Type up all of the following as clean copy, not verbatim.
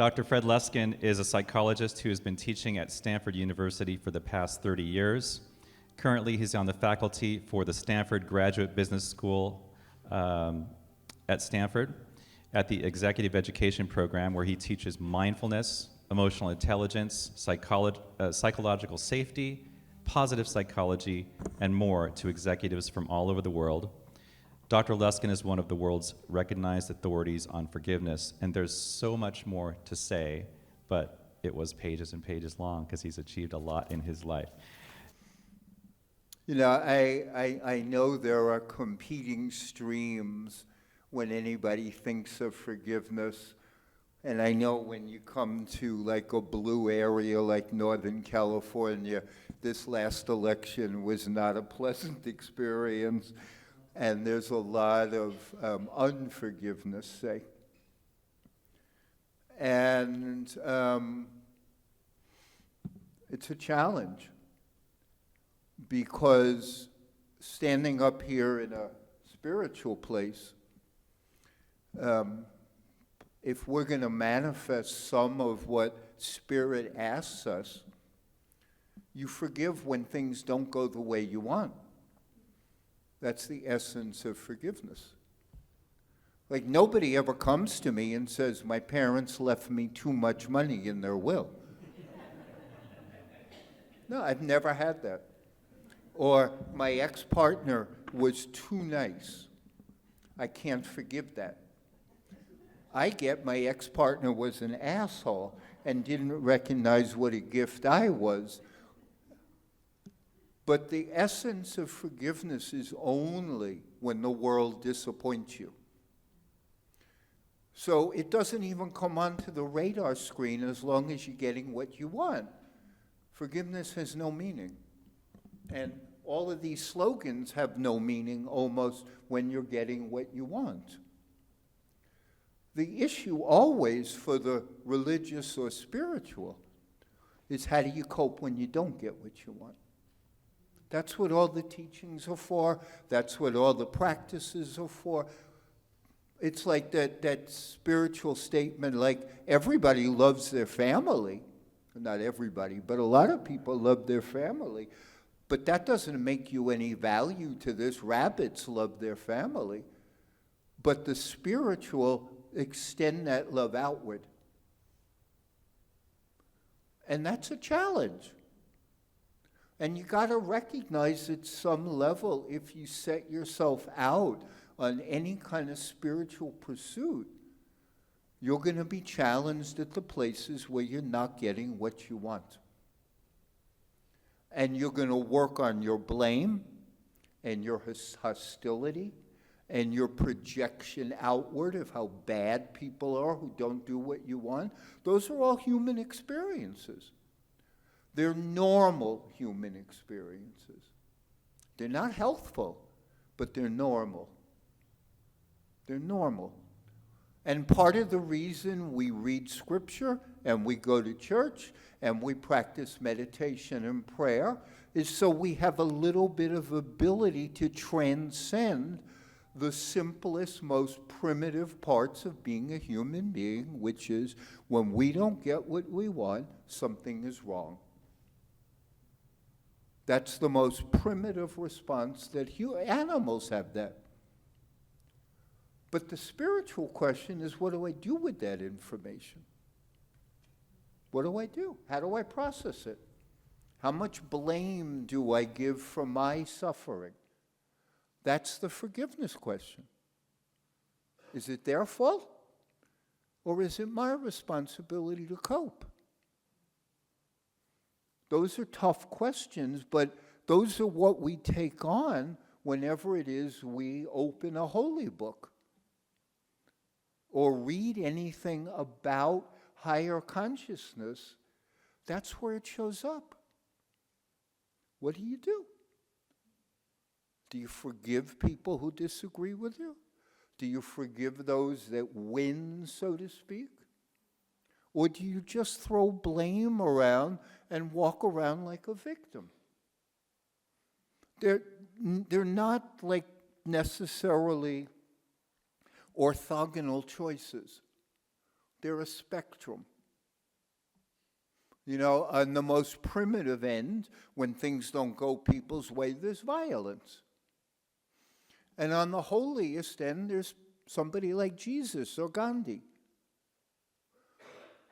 Dr. Fred Luskin is a psychologist who has been teaching at Stanford University for the past 30 years. Currently, he's on the faculty for the Stanford Graduate Business School at Stanford at the Executive Education Program, where he teaches mindfulness, emotional intelligence, psychological safety, positive psychology, and more to executives from all over the world. Dr. Luskin is one of the world's recognized authorities on forgiveness, and there's so much more to say, but it was pages and pages long because he's achieved a lot in his life. You know, I know there are competing streams when anybody thinks of forgiveness, and I know when you come to like a blue area like Northern California, this last election was not a pleasant experience. And there's a lot of unforgiveness, say. And it's a challenge because standing up here in a spiritual place, if we're going to manifest some of what Spirit asks us, you forgive when things don't go the way you want. That's the essence of forgiveness. Like, nobody ever comes to me and says, my parents left me too much money in their will. No, I've never had that. Or my ex-partner was too nice. I can't forgive that. I get my ex-partner was an asshole and didn't recognize what a gift I was. But the essence of forgiveness is only when the world disappoints you. So it doesn't even come onto the radar screen as long as you're getting what you want. Forgiveness has no meaning. And all of these slogans have no meaning almost when you're getting what you want. The issue always for the religious or spiritual is how do you cope when you don't get what you want? That's what all the teachings are for. That's what all the practices are for. It's like that spiritual statement, like everybody loves their family. Not everybody, but a lot of people love their family. But that doesn't make you any value to this. Rabbits love their family. But the spiritual extend that love outward. And that's a challenge. And you got to recognize at some level, if you set yourself out on any kind of spiritual pursuit, you're going to be challenged at the places where you're not getting what you want. And you're going to work on your blame and your hostility and your projection outward of how bad people are who don't do what you want. Those are all human experiences. They're normal human experiences. They're not healthful, but they're normal. They're normal. And part of the reason we read Scripture and we go to church and we practice meditation and prayer is so we have a little bit of ability to transcend the simplest, most primitive parts of being a human being, which is when we don't get what we want, something is wrong. That's the most primitive response that animals have that. But the spiritual question is, what do I do with that information? What do I do? How do I process it? How much blame do I give for my suffering? That's the forgiveness question. Is it their fault? Or is it my responsibility to cope? Those are tough questions, but those are what we take on whenever it is we open a holy book or read anything about higher consciousness. That's where it shows up. What do? Do you forgive people who disagree with you? Do you forgive those that win, so to speak? Or do you just throw blame around and walk around like a victim? They're not like necessarily orthogonal choices. They're a spectrum. You know, on the most primitive end, when things don't go people's way, there's violence. And on the holiest end, there's somebody like Jesus or Gandhi.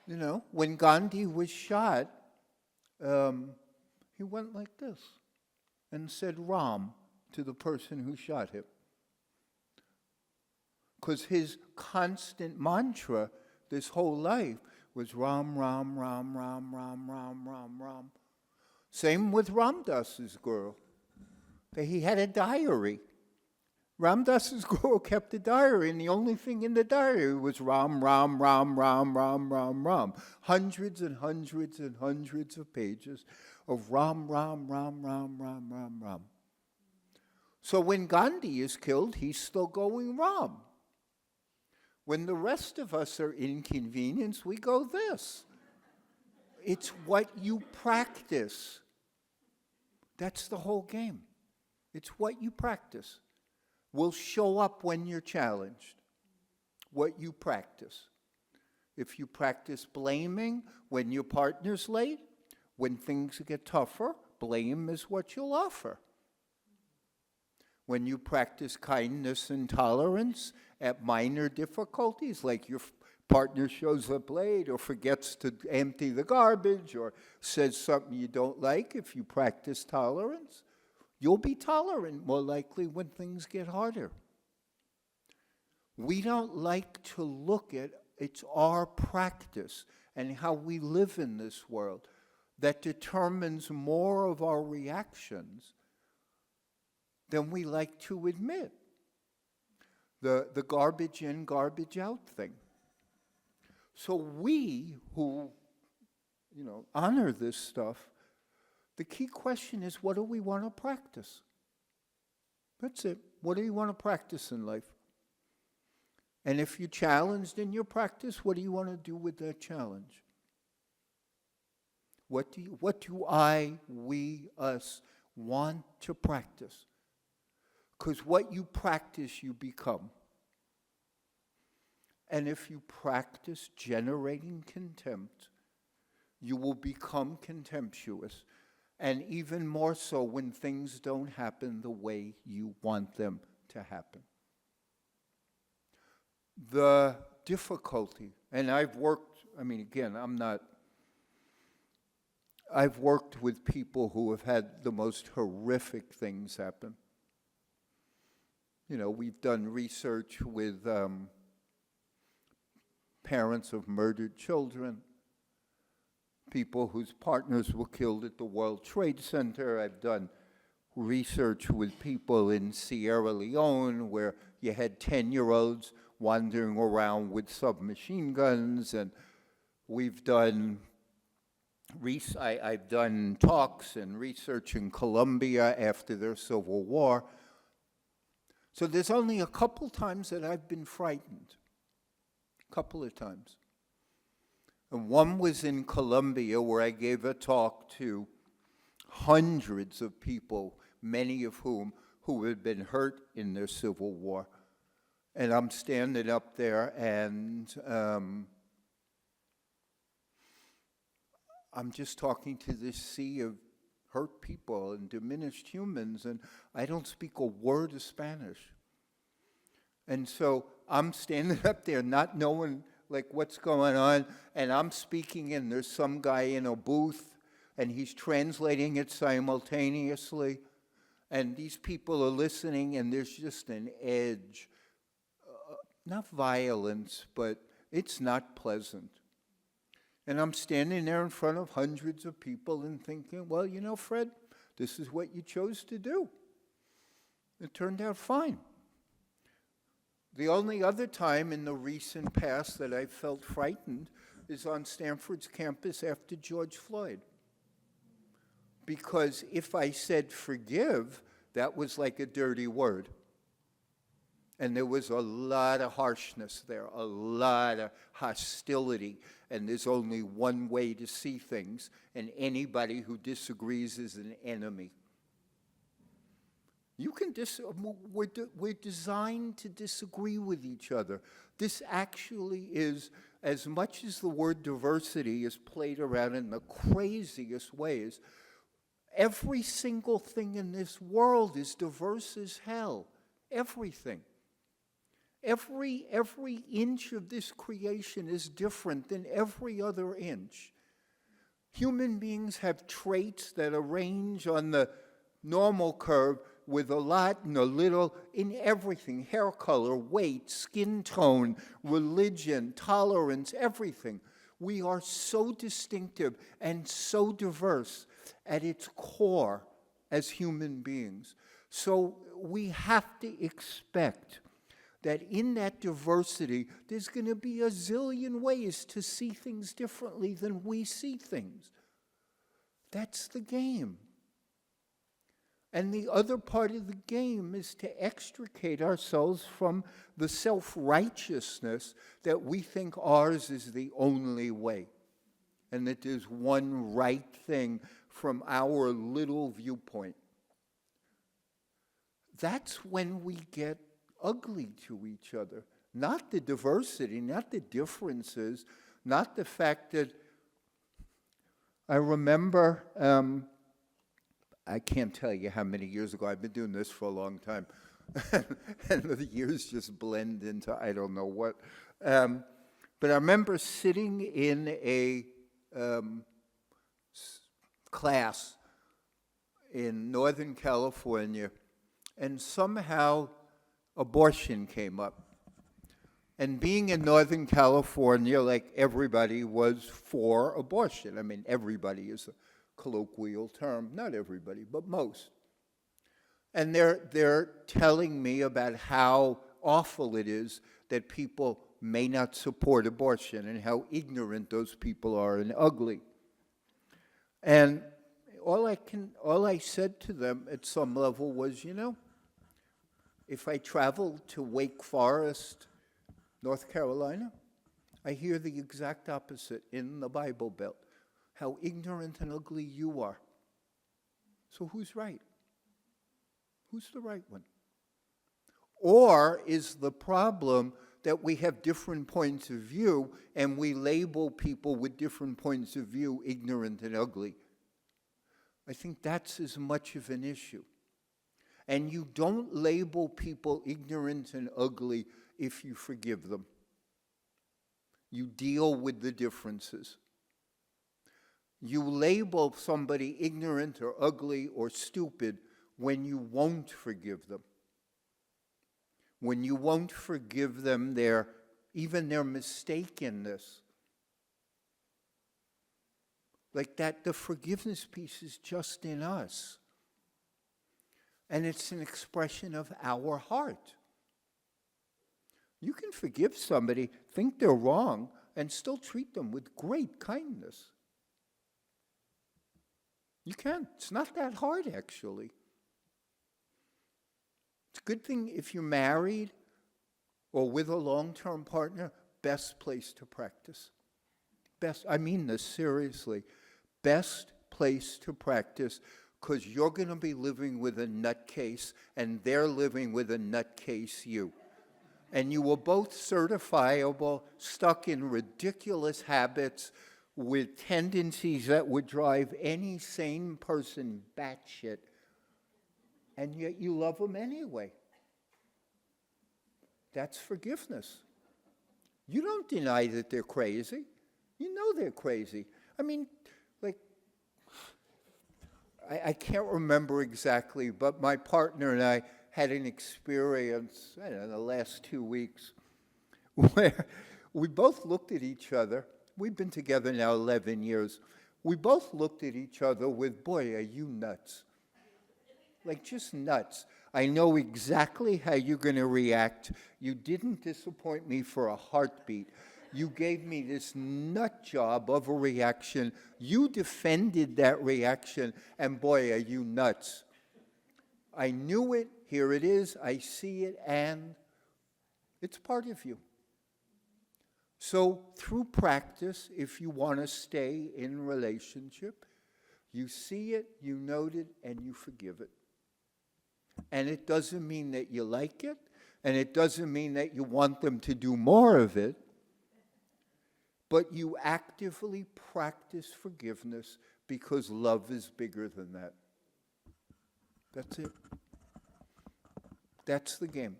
You know, when Gandhi was shot, he went like this and said Ram to the person who shot him. Because his constant mantra this whole life was Ram, Ram, Ram, Ram, Ram, Ram, Ram, Ram. Same with Ramdas's girl. He had a diary. Ramdas's girl kept a diary, and the only thing in the diary was Ram, Ram, Ram, Ram, Ram, Ram, Ram. Hundreds and hundreds and hundreds of pages of Ram, Ram, Ram, Ram, Ram, Ram, Ram. So when Gandhi is killed, he's still going Ram. When the rest of us are inconvenienced, we go this. It's what you practice. That's the whole game. It's what you practice. Will show up when you're challenged. What you practice. If you practice blaming when your partner's late, when things get tougher, blame is what you'll offer. When you practice kindness and tolerance at minor difficulties, like your partner shows up late or forgets to empty the garbage or says something you don't like, if you practice tolerance, you'll be tolerant more likely when things get harder. We don't like to look at it's our practice and how we live in this world that determines more of our reactions than we like to admit. The garbage in, garbage out thing. So we who, honor this stuff, the key question is, what do we want to practice? That's it. What do you want to practice in life? And if you're challenged in your practice, what do you want to do with that challenge? What do we, us, want to practice? Because what you practice, you become. And if you practice generating contempt, you will become contemptuous. And even more so when things don't happen the way you want them to happen. The difficulty, and I've worked with people who have had the most horrific things happen. We've done research with parents of murdered children, people whose partners were killed at the World Trade Center. I've done research with people in Sierra Leone where you had 10-year-olds wandering around with submachine guns, and we've done I've done talks and research in Colombia after their civil war. So there's only a couple times that I've been frightened. A couple of times. And one was in Colombia where I gave a talk to hundreds of people, many of whom who had been hurt in their civil war. And I'm standing up there and I'm just talking to this sea of hurt people and diminished humans, and I don't speak a word of Spanish. And so I'm standing up there not knowing what's going on, and I'm speaking, and there's some guy in a booth, and he's translating it simultaneously, and these people are listening, and there's just an edge. Not violence, but it's not pleasant. And I'm standing there in front of hundreds of people and thinking, well, Fred, this is what you chose to do. It turned out fine. The only other time in the recent past that I felt frightened is on Stanford's campus after George Floyd. Because if I said forgive, that was like a dirty word. And there was a lot of harshness there, a lot of hostility. And there's only one way to see things, and anybody who disagrees is an enemy. You can we're designed to disagree with each other. This actually is, as much as the word diversity is played around in the craziest ways, every single thing in this world is diverse as hell. Everything. Every inch of this creation is different than every other inch. Human beings have traits that arrange on the normal curve with a lot and a little in everything: hair color, weight, skin tone, religion, tolerance, everything. We are so distinctive and so diverse at its core as human beings. So we have to expect that in that diversity, there's going to be a zillion ways to see things differently than we see things. That's the game. And the other part of the game is to extricate ourselves from the self-righteousness that we think ours is the only way, and that there's one right thing from our little viewpoint. That's when we get ugly to each other. Not the diversity, not the differences, not the fact that I remember, I can't tell you how many years ago, I've been doing this for a long time, and the years just blend into I don't know what. But I remember sitting in a class in Northern California, and somehow abortion came up. And being in Northern California, like everybody was for abortion. I mean, everybody is a colloquial term. Not everybody, but most. And they're telling me about how awful it is that people may not support abortion and how ignorant those people are and ugly. And all I said to them at some level was, if I travel to Wake Forest, North Carolina, I hear the exact opposite in the Bible Belt, how ignorant and ugly you are. So who's right? Who's the right one? Or is the problem that we have different points of view and we label people with different points of view ignorant and ugly? I think that's as much of an issue. And you don't label people ignorant and ugly if you forgive them. You deal with the differences. You label somebody ignorant or ugly or stupid when you won't forgive them. When you won't forgive them even their mistakenness. Like that, the forgiveness piece is just in us. And it's an expression of our heart. You can forgive somebody, think they're wrong, and still treat them with great kindness. You can. It's not that hard, actually. It's a good thing if you're married or with a long-term partner, best place to practice. I mean this seriously. Best place to practice, because you're going to be living with a nutcase, and they're living with a nutcase you. And you were both certifiable, stuck in ridiculous habits with tendencies that would drive any sane person batshit, and yet you love them anyway. That's forgiveness. You don't deny that they're crazy. You know they're crazy. I mean, I can't remember exactly, but my partner and I had an experience, I don't know, the last 2 weeks, where we both looked at each other. We've been together now 11 years. We both looked at each other with, boy, are you nuts. Like, just nuts. I know exactly how you're going to react. You didn't disappoint me for a heartbeat. You gave me this nut job of a reaction. You defended that reaction, and boy, are you nuts. I knew it. Here it is. I see it, and it's part of you. So through practice, if you want to stay in relationship, you see it, you note it, and you forgive it. And it doesn't mean that you like it, and it doesn't mean that you want them to do more of it, but you actively practice forgiveness because love is bigger than that. That's it. That's the game.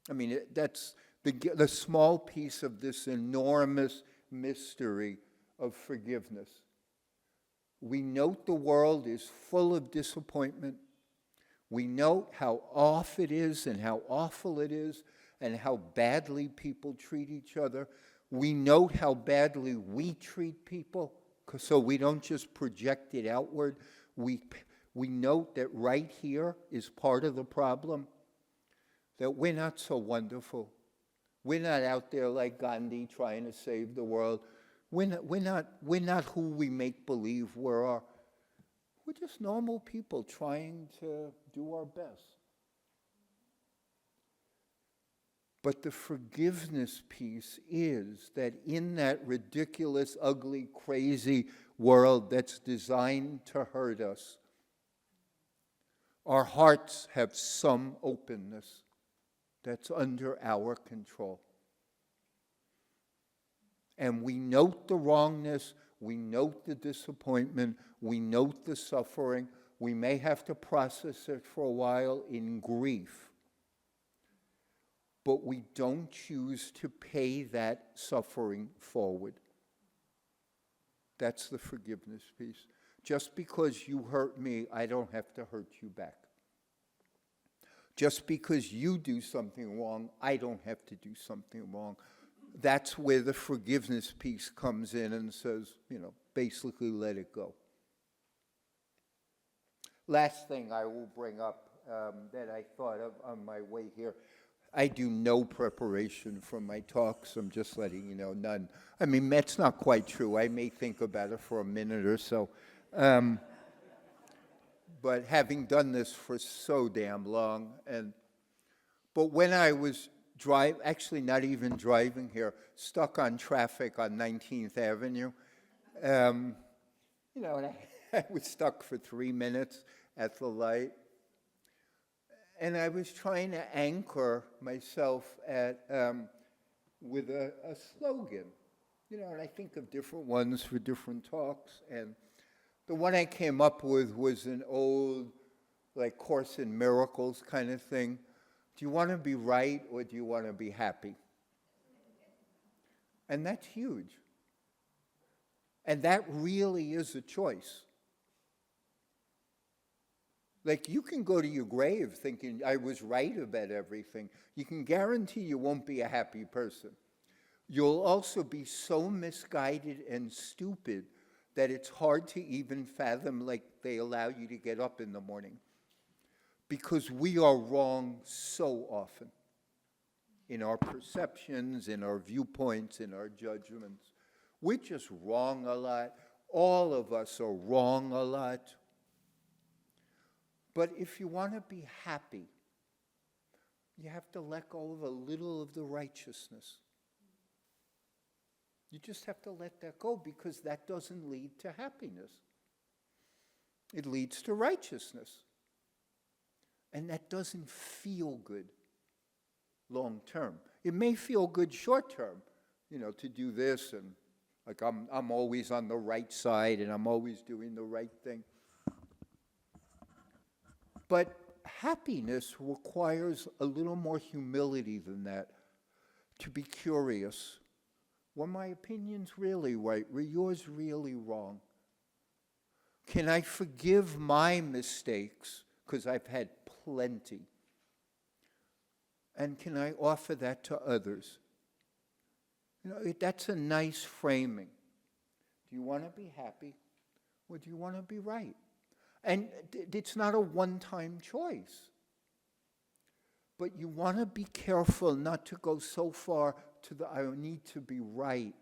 I mean, that's the small piece of this enormous mystery of forgiveness. We note the world is full of disappointment. We note how off it is and how awful it is and how badly people treat each other. We note how badly we treat people, so we don't just project it outward. We note that right here is part of the problem, that we're not so wonderful. We're not out there like Gandhi trying to save the world. We're not who we make believe we are. We're just normal people trying to do our best. But the forgiveness piece is that in that ridiculous, ugly, crazy world that's designed to hurt us, our hearts have some openness that's under our control. And we note the wrongness, we note the disappointment, we note the suffering. We may have to process it for a while in grief, but we don't choose to pay that suffering forward. That's the forgiveness piece. Just because you hurt me, I don't have to hurt you back. Just because you do something wrong, I don't have to do something wrong. That's where the forgiveness piece comes in and says, basically let it go. Last thing I will bring up that I thought of on my way here. I do no preparation for my talks. I'm just letting you know, none. I mean, that's not quite true. I may think about it for a minute or so. But having done this for so damn long, but when I was actually not even driving here, stuck on traffic on 19th Avenue, and I was stuck for 3 minutes at the light. And I was trying to anchor myself with a slogan, and I think of different ones for different talks. And the one I came up with was an old, Course in Miracles kind of thing. Do you want to be right or do you want to be happy? And that's huge. And that really is a choice. You can go to your grave thinking, I was right about everything. You can guarantee you won't be a happy person. You'll also be so misguided and stupid that it's hard to even fathom, they allow you to get up in the morning. Because we are wrong so often in our perceptions, in our viewpoints, in our judgments. We're just wrong a lot. All of us are wrong a lot. But if you want to be happy, you have to let go of a little of the righteousness. You just have to let that go because that doesn't lead to happiness. It leads to righteousness. And that doesn't feel good long term. It may feel good short term, to do this and I'm always on the right side and I'm always doing the right thing. But happiness requires a little more humility than that, to be curious. Were my opinions really right? Were yours really wrong? Can I forgive my mistakes, because I've had plenty? And can I offer that to others? That's a nice framing. Do you want to be happy or do you want to be right? And it's not a one-time choice. But you want to be careful not to go so far to the I need to be right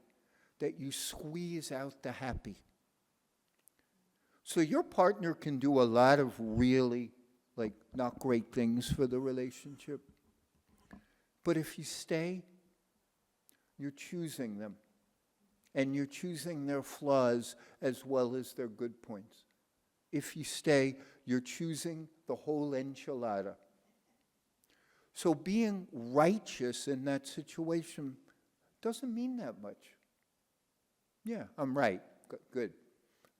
that you squeeze out the happy. So your partner can do a lot of really not great things for the relationship. But if you stay, you're choosing them. And you're choosing their flaws as well as their good points. If you stay, you're choosing the whole enchilada. So being righteous in that situation doesn't mean that much. Yeah, I'm right. Good.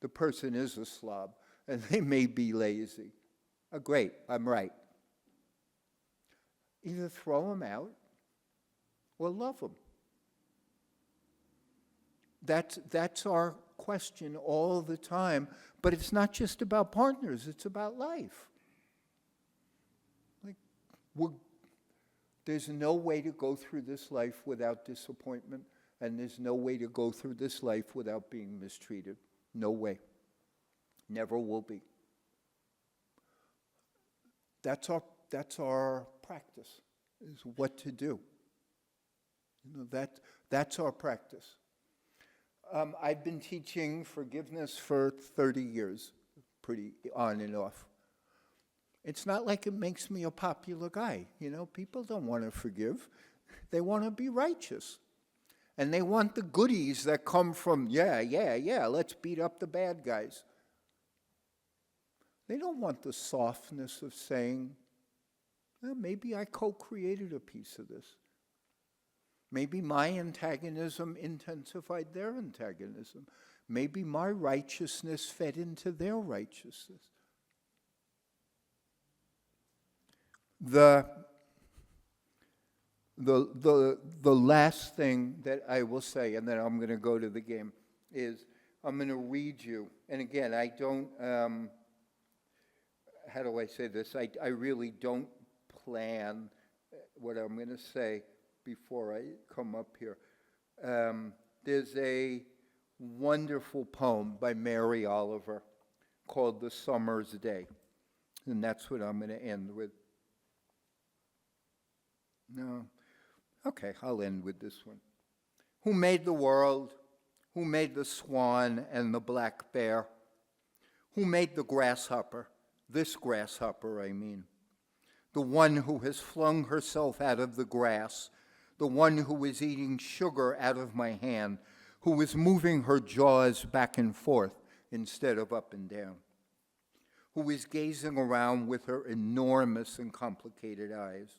The person is a slob, and they may be lazy. Great, I'm right. Either throw them out or love them. That's our question all the time, but it's not just about partners, it's about life. Like, there's no way to go through this life without disappointment, and there's no way to go through this life without being mistreated. No way. Never will be. That's our practice, is what to do. That's our practice. I've been teaching forgiveness for 30 years, pretty on and off. It's not like it makes me a popular guy. People don't want to forgive. They want to be righteous. And they want the goodies that come from, yeah, let's beat up the bad guys. They don't want the softness of saying, maybe I co-created a piece of this. Maybe my antagonism intensified their antagonism. Maybe my righteousness fed into their righteousness. The last thing that I will say, and then I'm going to go to the game, is I'm going to read you. And again, I don't, how do I say this? I really don't plan what I'm going to say before I come up here. There's a wonderful poem by Mary Oliver called The Summer's Day. And that's what I'm going to end with. No. Okay, I'll end with this one. Who made the world? Who made the swan and the black bear? Who made the grasshopper? This grasshopper, I mean. The one who has flung herself out of the grass. The one who is eating sugar out of my hand. Who is moving her jaws back and forth instead of up and down. Who is gazing around with her enormous and complicated eyes.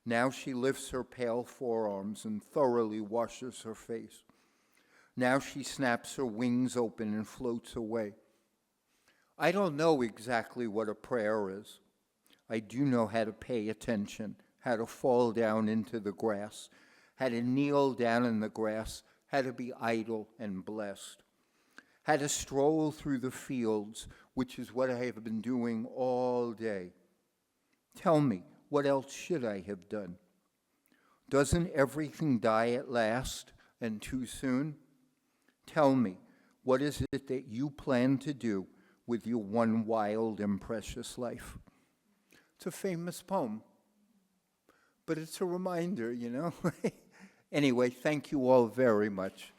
Now she lifts her pale forearms and thoroughly washes her face. Now she snaps her wings open and floats away. I don't know exactly what a prayer is. I do know how to pay attention, how to fall down into the grass, how to kneel down in the grass, how to be idle and blessed, how to stroll through the fields, which is what I have been doing all day. Tell me, what else should I have done? Doesn't everything die at last and too soon? Tell me, what is it that you plan to do with your one wild and precious life? It's a famous poem, but it's a reminder, Anyway, thank you all very much.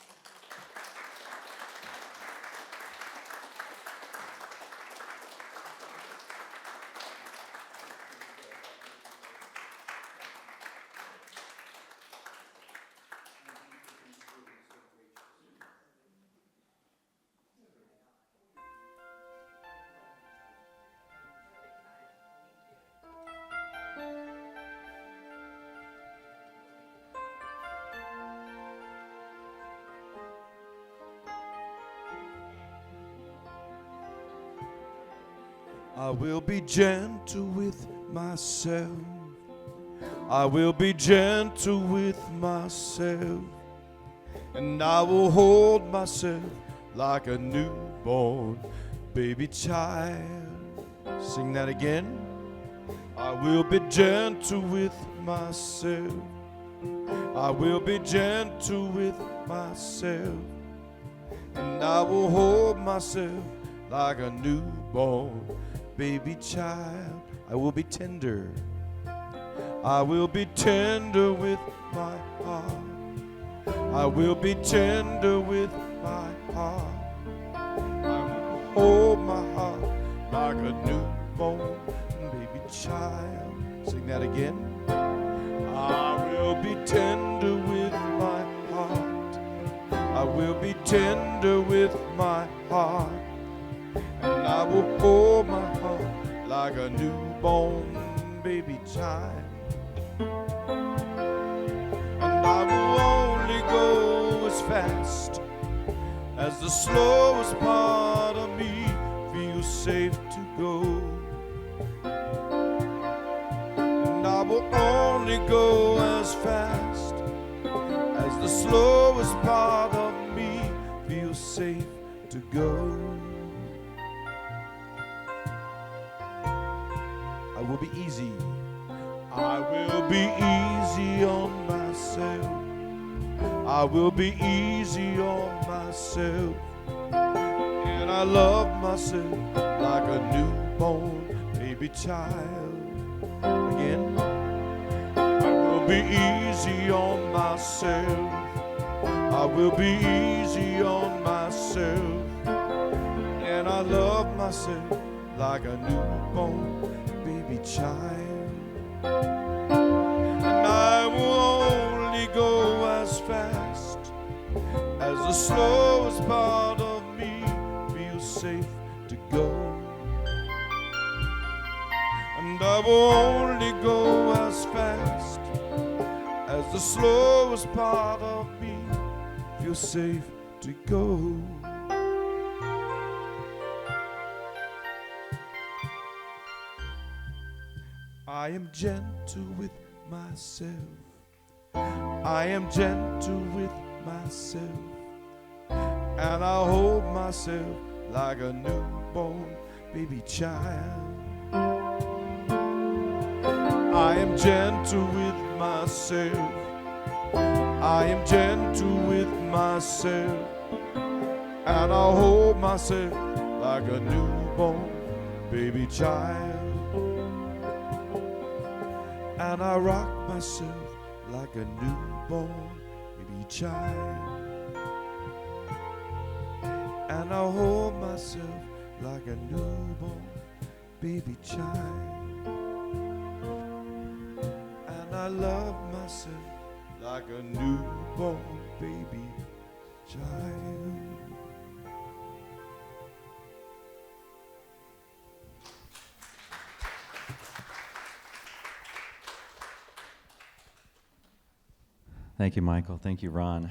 I will be gentle with myself. I will be gentle with myself. And I will hold myself like a newborn baby child. Sing that again. I will be gentle with myself. I will be gentle with myself. And I will hold myself like a newborn baby child. I will be tender. I will be tender with my heart. I will be tender with my heart. I will hold my heart like a newborn baby child. Sing that again. I will be tender with my heart. I will be tender with my heart. And I will hold my heart like a newborn baby child. fast as the slowest part of me feels safe to go. And I will only go as fast as the slowest part of me feels safe to go. I will be easy. I will be easy on myself. I will be easy on myself. And I love myself like a newborn baby child. Again. I will be easy on myself. I will be easy on myself. And I love myself like a newborn baby child. And I will only go as fast as the slowest part of me feels safe to go. And I will only go as fast as the slowest part of me feels safe to go. I am gentle with myself. I am gentle with myself. And I hold myself like a newborn baby child. I am gentle with myself. I am gentle with myself. And I hold myself like a newborn baby child. And I rock myself like a newborn baby child. And I hold myself like a newborn baby child. And I love myself like a newborn baby child. Thank you, Michael. Thank you, Ron.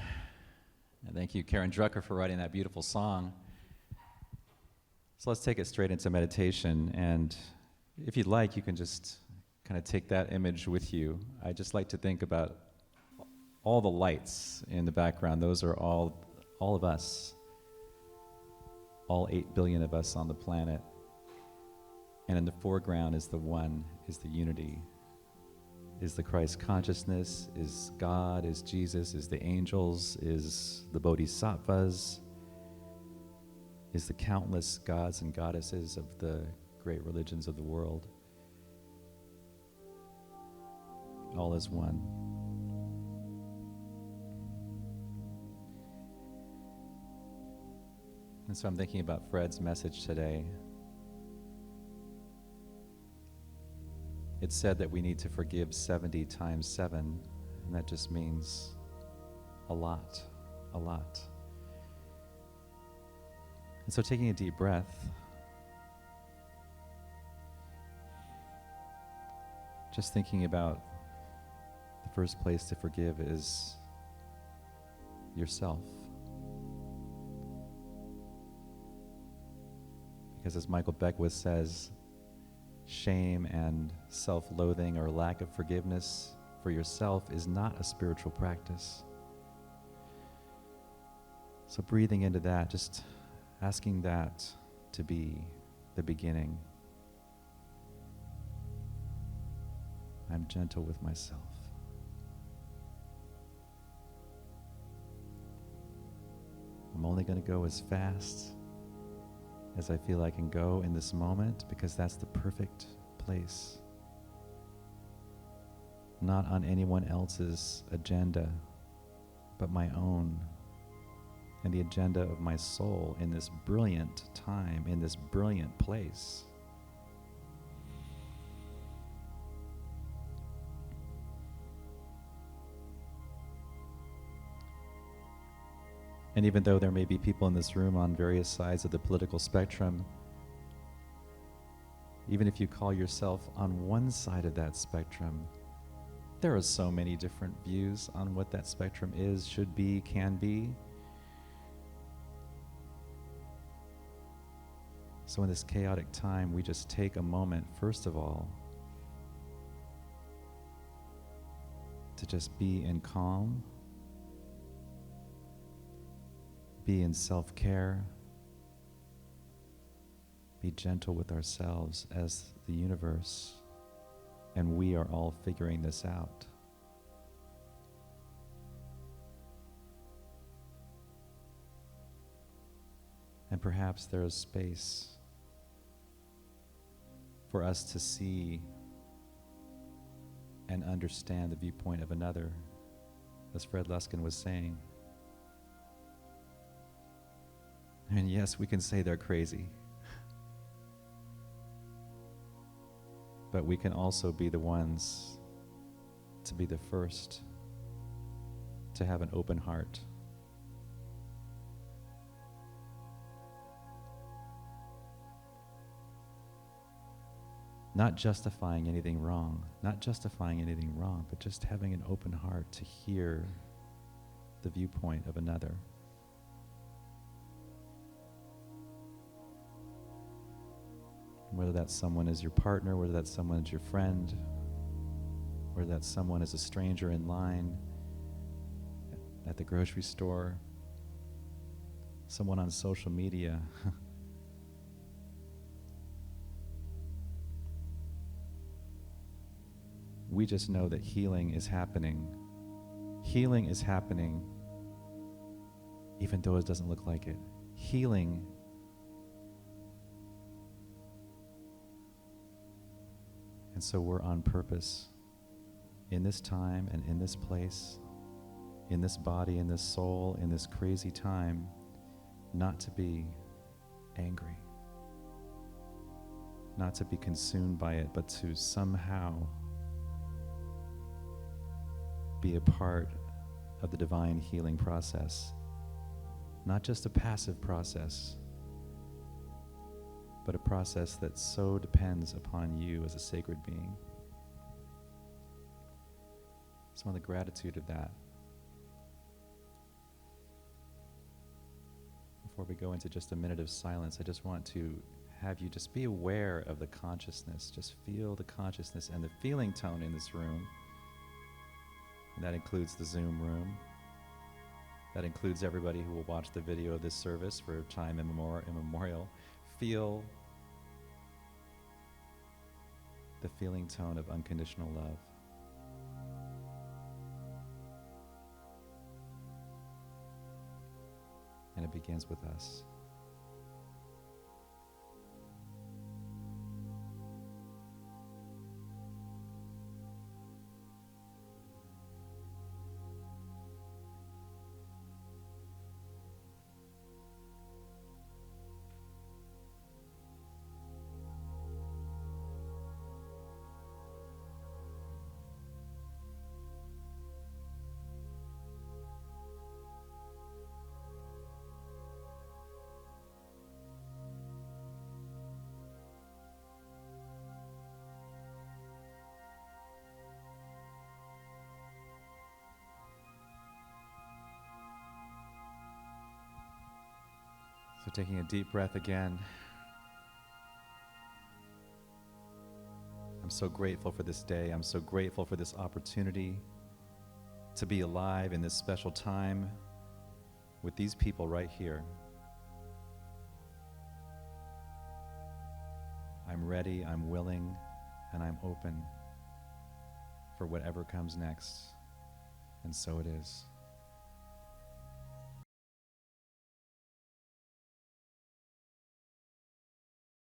And thank you, Karen Drucker, for writing that beautiful song. So let's take it straight into meditation. And if you'd like, you can just kind of take that image with you. I just like to think about all the lights in the background. Those are all of us, all 8 billion of us on the planet. And in the foreground is the one, is the unity, is the Christ consciousness, is God, is Jesus, is the angels, is the bodhisattvas, is the countless gods and goddesses of the great religions of the world. All is one. And so I'm thinking about Fred's message today. It said that we need to forgive 70 times 7, and that just means a lot, a lot. And so taking a deep breath, just thinking about the first place to forgive is yourself. Because as Michael Beckwith says, shame and self-loathing or lack of forgiveness for yourself is not a spiritual practice. So breathing into that, just asking that to be the beginning. I'm gentle with myself. I'm only going to go as fast as I feel I can go in this moment, because that's the perfect place. Not on anyone else's agenda, but my own, and the agenda of my soul in this brilliant time, in this brilliant place. And even though there may be people in this room on various sides of the political spectrum, even if you call yourself on one side of that spectrum, there are so many different views on what that spectrum is, should be, can be. So in this chaotic time, we just take a moment, first of all, to just be in calm, be in self-care, be gentle with ourselves as the universe, and we are all figuring this out. And perhaps there is space for us to see and understand the viewpoint of another, as Fred Luskin was saying. And yes, we can say they're crazy, but we can also be the ones to be the first to have an open heart. Not justifying anything wrong, but just having an open heart to hear the viewpoint of another. Whether that someone is your partner, whether that someone is your friend, whether that someone is a stranger in line at the grocery store, someone on social media. We just know that healing is happening. Healing is happening even though it doesn't look like it. Healing and so we're on purpose in this time and in this place, in this body, in this soul, in this crazy time, not to be angry, not to be consumed by it, but to somehow be a part of the divine healing process. Not just a passive process, but a process that so depends upon you as a sacred being. Some of the gratitude of that. Before we go into just a minute of silence, I just want to have you just be aware of the consciousness. Just feel the consciousness and the feeling tone in this room. And that includes the Zoom room. That includes everybody who will watch the video of this service for time immemorial. Feel the feeling tone of unconditional love. And it begins with us. So taking a deep breath again. I'm so grateful for this day. I'm so grateful for this opportunity to be alive in this special time with these people right here. I'm ready, I'm willing, and I'm open for whatever comes next. And so it is.